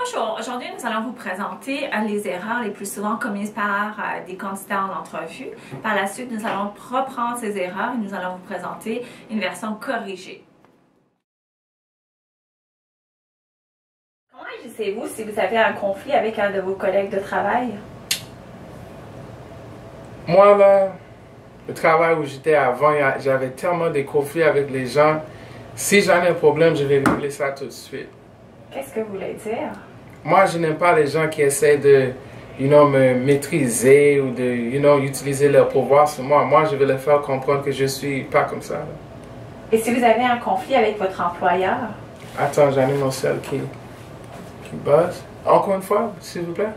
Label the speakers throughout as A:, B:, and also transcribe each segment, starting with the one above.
A: Bonjour, aujourd'hui nous allons vous présenter les erreurs les plus souvent commises par des candidats en entrevue. Par la suite, nous allons reprendre ces erreurs et nous allons vous présenter une version corrigée. Comment agissez-vous si vous avez un conflit avec un de vos collègues de travail?
B: Moi, là, le travail où j'étais avant, j'avais tellement de conflits avec les gens. Si j'en ai un problème, je vais régler ça tout de suite.
A: Qu'est-ce que vous voulez dire?
B: Moi, je n'aime pas les gens qui essaient de, me maîtriser ou de, utiliser leur pouvoir sur moi. Moi, je vais leur faire comprendre que je suis pas comme ça. Là.
A: Et si vous avez un conflit avec votre employeur?
B: Attends, j'en ai mon seul qui buzz. Encore une fois, s'il vous plaît.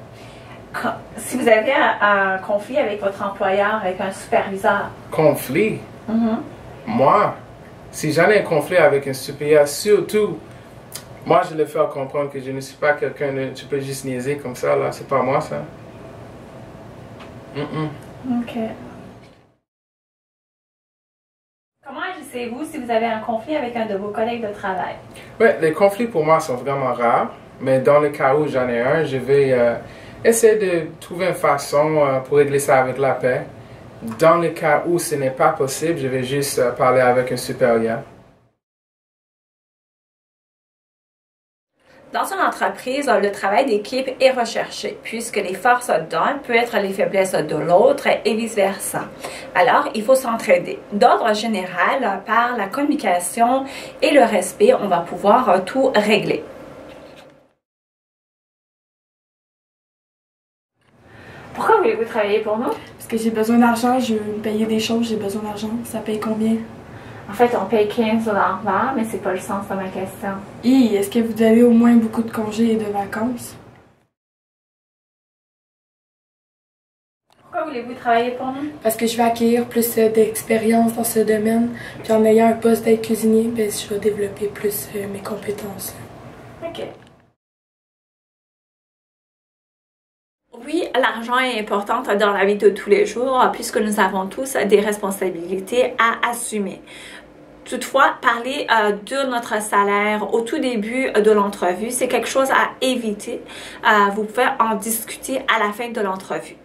A: Si vous avez un conflit avec votre employeur, avec un superviseur?
B: Conflit? Moi, si j'en ai un conflit avec un supérieur, surtout, moi, je vais le faire comprendre que je ne suis pas quelqu'un de... Tu peux juste niaiser comme ça, là. C'est pas moi, ça.
A: OK. Comment agissez-vous si vous avez un conflit avec un de vos collègues de travail?
B: Oui, les conflits pour moi sont vraiment rares. Mais dans le cas où j'en ai un, je vais essayer de trouver une façon pour régler ça avec la paix. Dans le cas où ce n'est pas possible, je vais juste parler avec un supérieur.
A: Dans une entreprise, le travail d'équipe est recherché, puisque les forces d'un peuvent être les faiblesses de l'autre et vice-versa. Alors, il faut s'entraider. D'ordre général, par la communication et le respect, on va pouvoir tout régler. Pourquoi voulez-vous travailler pour nous?
C: Parce que j'ai besoin d'argent, je veux me payer des choses, j'ai besoin d'argent. Ça paye combien?
A: En fait, on paye 15 $ par, mais c'est pas le sens de ma question.
C: Est-ce que vous avez au moins beaucoup de congés et de vacances?
A: Pourquoi voulez-vous travailler pour nous?
C: Parce que je vais acquérir plus d'expérience dans ce domaine. Puis en ayant un poste d'être cuisinier, je vais développer plus mes compétences.
A: OK. Oui, l'argent est important dans la vie de tous les jours puisque nous avons tous des responsabilités à assumer. Toutefois, parler de notre salaire au tout début de l'entrevue, c'est quelque chose à éviter. Vous pouvez en discuter à la fin de l'entrevue.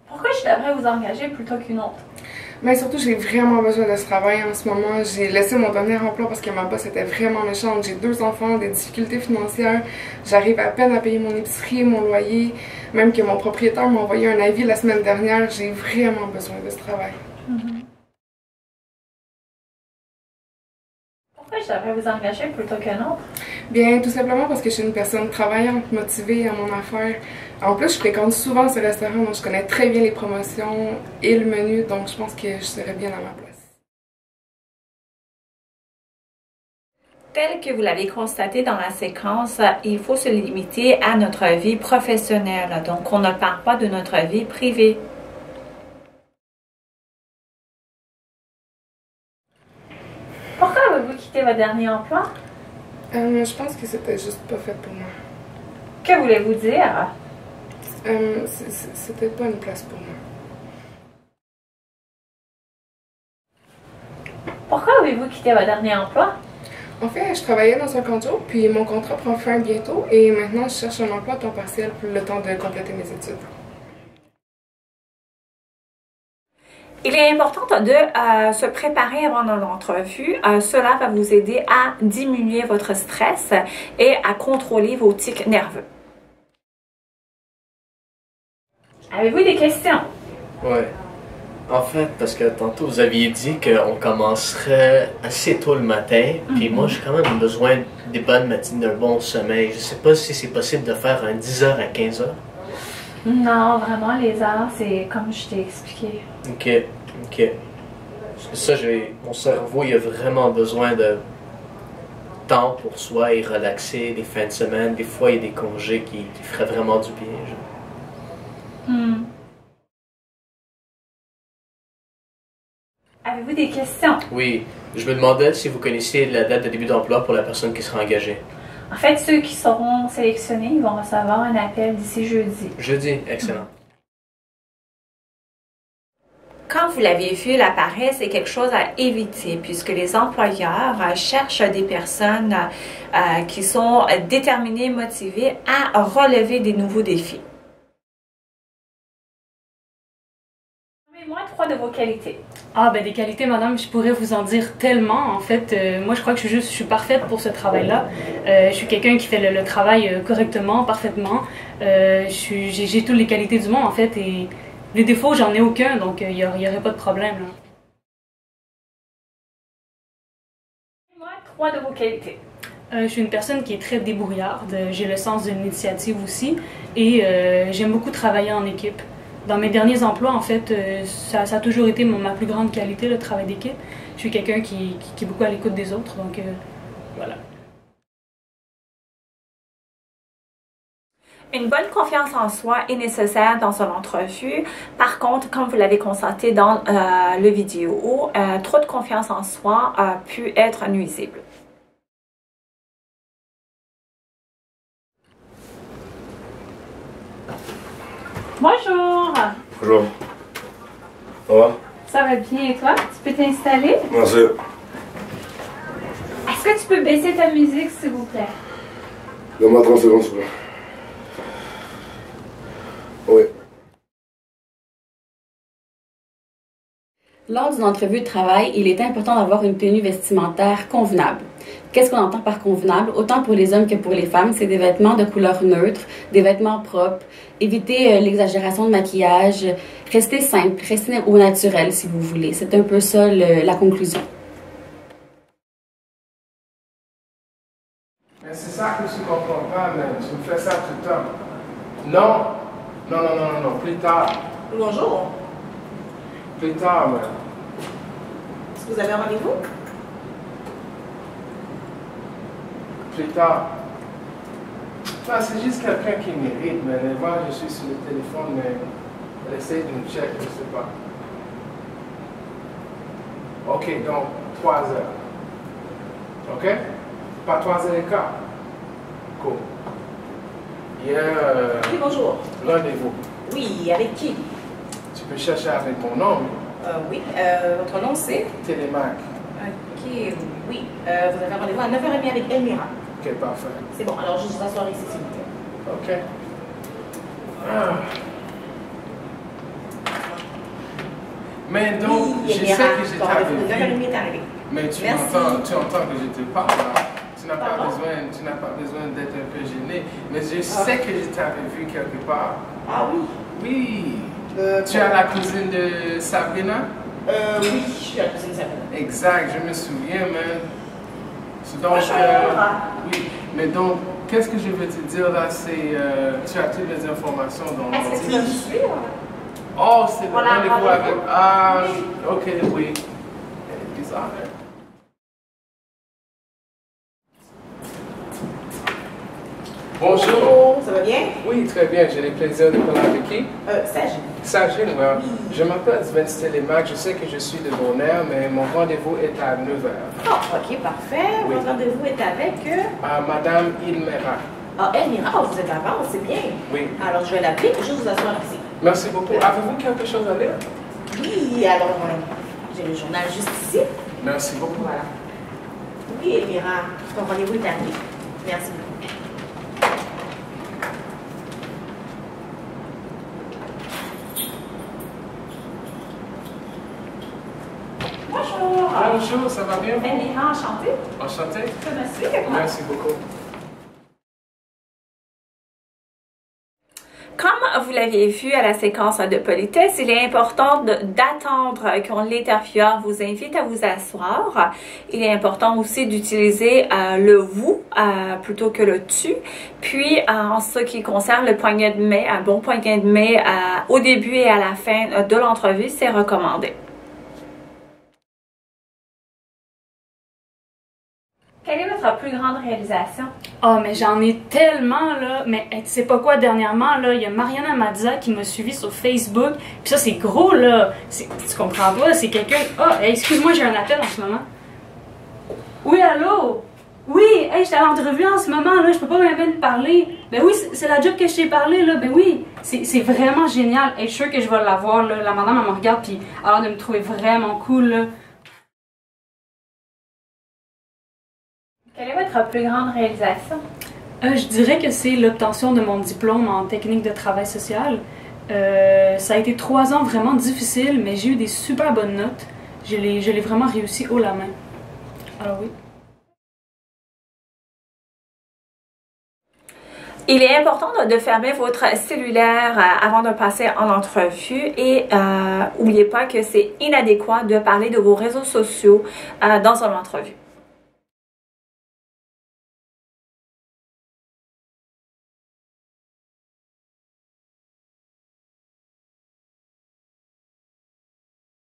A: Pourquoi je devrais vous engager plutôt qu'une autre?
D: Mais surtout, j'ai vraiment besoin de ce travail en ce moment. J'ai laissé mon dernier emploi parce que ma boss était vraiment méchante. J'ai 2 enfants, des difficultés financières. J'arrive à peine à payer mon épicerie, mon loyer. Même que mon propriétaire m'a envoyé un avis la semaine dernière. J'ai vraiment besoin de ce travail.
A: Pourquoi je devrais vous engager plutôt qu'un autre?
D: Bien, tout simplement parce que je suis une personne travaillante, motivée à mon affaire. En plus, je fréquente souvent ce restaurant, donc je connais très bien les promotions et le menu, donc je pense que je serais bien à ma place.
A: Tel que vous l'avez constaté dans la séquence, il faut se limiter à notre vie professionnelle. Donc, on ne parle pas de notre vie privée. Pourquoi avez-vous quitté votre dernier emploi?
D: Je pense que c'était juste pas fait pour moi.
A: Que voulez-vous dire?
D: C'était pas une place pour moi.
A: Pourquoi avez-vous quitté votre dernier emploi?
D: En fait, je travaillais dans un camp de jour, puis mon contrat prend fin bientôt, et maintenant je cherche un emploi à temps partiel pour le temps de compléter mes études.
A: Il est important de se préparer avant l'entrevue. Cela va vous aider à diminuer votre stress et à contrôler vos tics nerveux. Avez-vous des questions?
E: Oui. En fait, parce que tantôt vous aviez dit qu'on commencerait assez tôt le matin, puis moi j'ai quand même besoin des bonnes matinées, d'un bon sommeil. Je sais pas si c'est possible de faire un 10h à 15h.
A: Non, vraiment, les heures, c'est comme je t'ai expliqué.
E: OK. Parce que ça, mon cerveau, il a vraiment besoin de temps pour soi et relaxer les fins de semaine. Des fois, il y a des congés qui feraient vraiment du bien.
A: Avez-vous des questions?
E: Oui, je me demandais si vous connaissiez la date de début d'emploi pour la personne qui sera engagée.
A: En fait, ceux qui seront sélectionnés, ils vont recevoir un appel d'ici jeudi.
E: Jeudi, excellent.
A: Comme vous l'avez vu, la paresse est quelque chose à éviter puisque les employeurs cherchent des personnes qui sont déterminées, motivées à relever des nouveaux défis. Moi, 3 de vos qualités.
F: Ah, ben des qualités, madame, je pourrais vous en dire tellement. En fait, moi, je crois que je suis parfaite pour ce travail-là. Je suis quelqu'un qui fait le travail correctement, parfaitement. J'ai toutes les qualités du monde, en fait, et les défauts, j'en ai aucun, donc il n'y aurait pas de problème, là.
A: Moi, 3 de vos qualités.
F: Je suis une personne qui est très débrouillarde. J'ai le sens de l'initiative aussi, et j'aime beaucoup travailler en équipe. Dans mes derniers emplois, en fait, ça a toujours été ma plus grande qualité, le travail d'équipe. Je suis quelqu'un qui est beaucoup à l'écoute des autres, donc voilà.
A: Une bonne confiance en soi est nécessaire dans une entrevue. Par contre, comme vous l'avez constaté dans le vidéo, trop de confiance en soi a pu être nuisible. Bonjour!
G: Bonjour. Ça va?
A: Ça va bien et toi? Tu peux t'installer?
G: Merci.
A: Est-ce que tu peux baisser ta musique, s'il vous plaît?
G: Donne-moi 30 secondes, s'il vous plaît. Oui.
H: Lors d'une entrevue de travail, il est important d'avoir une tenue vestimentaire convenable. Qu'est-ce qu'on entend par convenable? Autant pour les hommes que pour les femmes, c'est des vêtements de couleur neutre, des vêtements propres, éviter l'exagération de maquillage, rester simple, rester au naturel si vous voulez. C'est un peu ça la conclusion.
B: Mais c'est ça que tu comprends pas, mais tu me fais ça tout le temps. Non, non, non, non, non, non, plus tard.
I: Bonjour.
B: Plus tard, man.
I: Est-ce que vous avez un rendez-vous?
B: Plus tard. Non, c'est juste quelqu'un qui m'irrite, mais moi je suis sur le téléphone, mais elle essaie de me check, je ne sais pas. Ok, donc 3 heures. Ok? Pas 3 heures et quart. Cool.
I: Oui, bonjour.
B: Rendez-vous.
I: Oui, avec qui?
B: Tu peux chercher avec mon nom.
I: Oui, votre nom c'est?
B: Télémac.
I: Ok, oui. Vous avez un rendez-vous à 9h30 avec Elmira.
B: Ok, parfait.
I: C'est bon, alors je vous assois ici, s'il vous plaît.
B: Ok. Ah. Mais donc,
I: Oui,
B: je sais
I: Elmira,
B: que je
I: ton
B: t'avais
I: rendez-vous de 9h30
B: vu.
I: est arrivé.
B: Mais tu
I: Merci.
B: entends que je te parle là. Tu n'as pas
I: Pardon?
B: besoin d'être un peu gêné. Mais je sais que je t'avais vu quelque part.
I: Ah oui?
B: Oui. Tu es la cousine de Sabrina?
I: Oui, je suis la cousine Sabrina.
B: Exact, je me souviens, man. Donc,
I: Bonjour.
B: oui, mais donc, qu'est-ce que je veux te dire là, c'est, tu as toutes les informations dans mon
I: Est-ce que tu vas me suivre?
B: Oh, c'est le
I: Voilà,
B: rendez-vous
I: rendez-vous.
B: avec... Ah, ok, oui. Elle est bizarre, hein? Bonjour.
I: Ça va bien?
B: Oui, très bien. J'ai le plaisir de parler avec qui?
I: Sagine.
B: Sagine, ouais. Je m'appelle Sven Stelemac. Je sais que je suis de Bonaire, mais mon rendez-vous est à 9h.
I: Ah, ok, parfait.
B: Oui.
I: Votre rendez-vous est avec...
B: Madame Ilmera.
I: Ah, Elmira, vous êtes avant, c'est bien.
B: Oui.
I: Alors, je vais l'appeler, juste vous asseoir ici.
B: Merci beaucoup. Avez-vous quelque chose à lire?
I: Oui, alors, j'ai le journal juste ici.
B: Merci beaucoup.
I: Voilà. Oui, Elmira, ton rendez-vous est arrivé. Merci beaucoup. Bonjour.
B: Bonjour, ça va bien?
A: Elmira, enchantée.
B: Enchanté.
A: Tu peux me suivre?
B: Merci beaucoup.
A: Comme vous l'aviez vu à la séquence de politesse, il est important d'attendre quand l'intervieweur vous invite à vous asseoir. Il est important aussi d'utiliser le vous plutôt que le tu. Puis, en ce qui concerne le poignet de main, un bon poignet de main au début et à la fin de l'entrevue, c'est recommandé. Quelle est votre plus grande réalisation?
F: Ah, mais j'en ai tellement, là. Mais hey, tu sais pas quoi, dernièrement, là, il y a Mariana Mazza qui m'a suivi sur Facebook. Puis ça, c'est gros, là. Tu comprends pas, c'est quelqu'un... Ah, hey, excuse-moi, j'ai un appel en ce moment. Oui, allô? Oui, hey, j'étais à l'entrevue en ce moment, là, je peux pas même te parler. Ben oui, c'est la job que je t'ai parlé, là, ben oui. C'est vraiment génial. Hey, je suis sûre que je vais l'avoir, là. La madame, elle me regarde, puis elle a l'air de me trouver vraiment cool, là.
A: Quelle est votre plus grande réalisation?
F: Je dirais que c'est l'obtention de mon diplôme en technique de travail social. Ça a été 3 ans vraiment difficiles, mais j'ai eu des super bonnes notes. Je l'ai vraiment réussi haut la main. Alors oui.
A: Il est important de fermer votre cellulaire avant de passer en entrevue et n'oubliez pas que c'est inadéquat de parler de vos réseaux sociaux dans une entrevue.